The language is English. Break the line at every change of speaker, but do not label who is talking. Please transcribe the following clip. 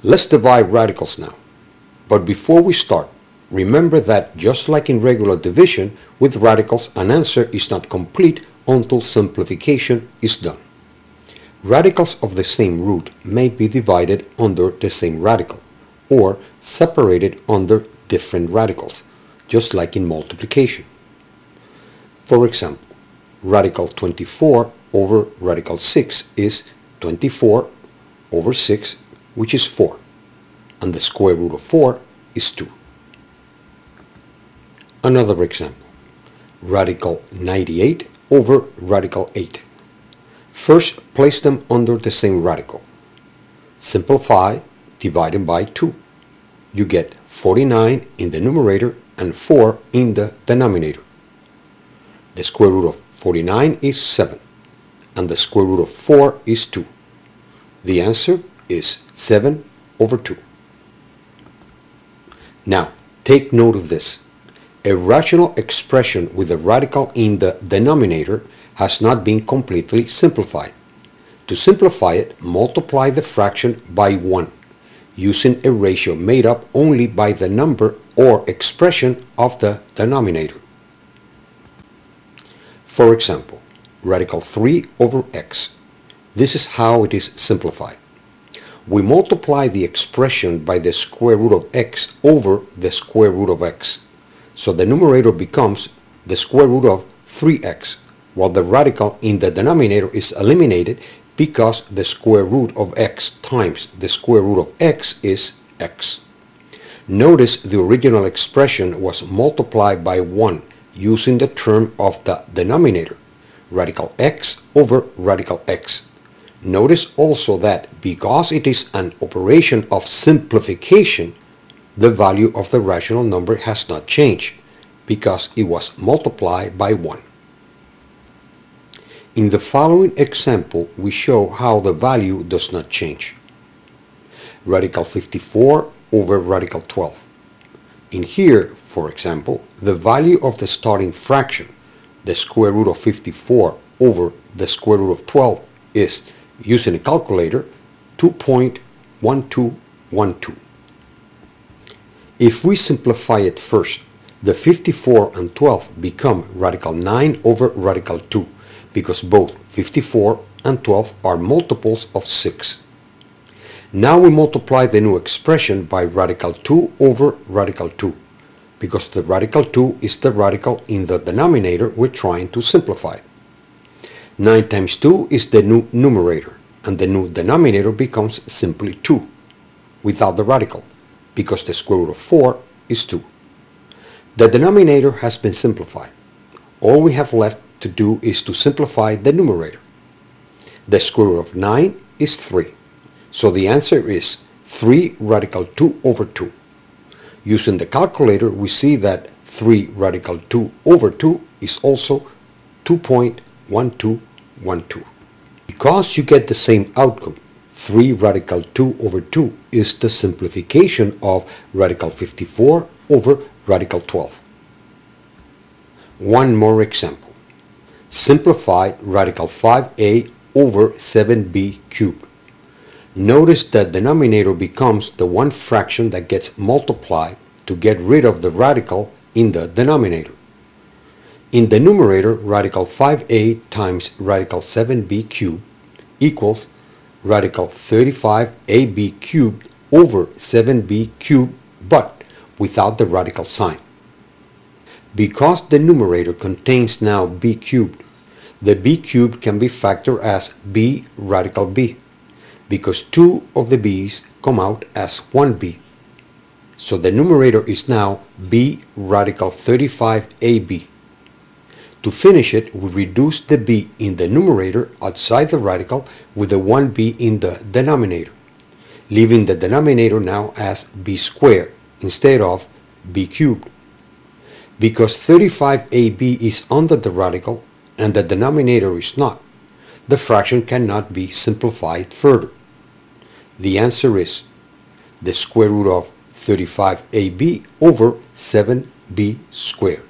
Let's divide radicals now. But before we start, remember that just like in regular division, with radicals an answer is not complete until simplification is done. Radicals of the same root may be divided under the same radical, or separated under different radicals, just like in multiplication. For example, radical 24 over radical 6 is 24 over 6, which is 4, and the square root of 4 is 2. Another example, radical 98 over radical 8. First, place them under the same radical. Simplify, dividing by 2. You get 49 in the numerator and 4 in the denominator. The square root of 49 is 7, and the square root of 4 is 2. The answer is 7 over 2. Now, take note of this. A rational expression with a radical in the denominator has not been completely simplified. To simplify it, multiply the fraction by 1, using a ratio made up only by the number or expression of the denominator. For example, radical 3 over x. This is how it is simplified. We multiply the expression by the square root of x over the square root of x. So the numerator becomes the square root of 3x, while the radical in the denominator is eliminated because the square root of x times the square root of x is x. Notice the original expression was multiplied by 1 using the term of the denominator, radical x over radical x. Notice also that because it is an operation of simplification, the value of the rational number has not changed because it was multiplied by 1. In the following example, we show how the value does not change. Radical 54 over radical 12. In here, for example, the value of the starting fraction, the square root of 54 over the square root of 12, is, using a calculator, 2.1212. If we simplify it first, the 54 and 12 become radical 9 over radical 2, because both 54 and 12 are multiples of 6. Now we multiply the new expression by radical 2 over radical 2, because the radical 2 is the radical in the denominator we're trying to simplify. 9 times 2 is the new numerator, and the new denominator becomes simply 2, without the radical, because the square root of 4 is 2. The denominator has been simplified. All we have left to do is to simplify the numerator. The square root of 9 is 3, so the answer is 3 radical 2 over 2. Using the calculator, we see that 3 radical 2 over 2 is also 2.1212. Because you get the same outcome, 3 radical 2 over 2 is the simplification of radical 54 over radical 12. One more example. Simplify radical 5a over 7b cubed. Notice that the denominator becomes the one fraction that gets multiplied to get rid of the radical in the denominator. In the numerator, radical 5a times radical 7b cubed equals radical 35ab cubed over 7b cubed, but without the radical sign. Because the numerator contains now b cubed, the b cubed can be factored as b radical b, because 2 of the b's come out as 1b. So the numerator is now b radical 35ab. To finish it, we reduce the b in the numerator outside the radical with the 1b in the denominator, leaving the denominator now as b squared instead of b cubed. Because 35ab is under the radical and the denominator is not, the fraction cannot be simplified further. The answer is the square root of 35ab over 7b squared.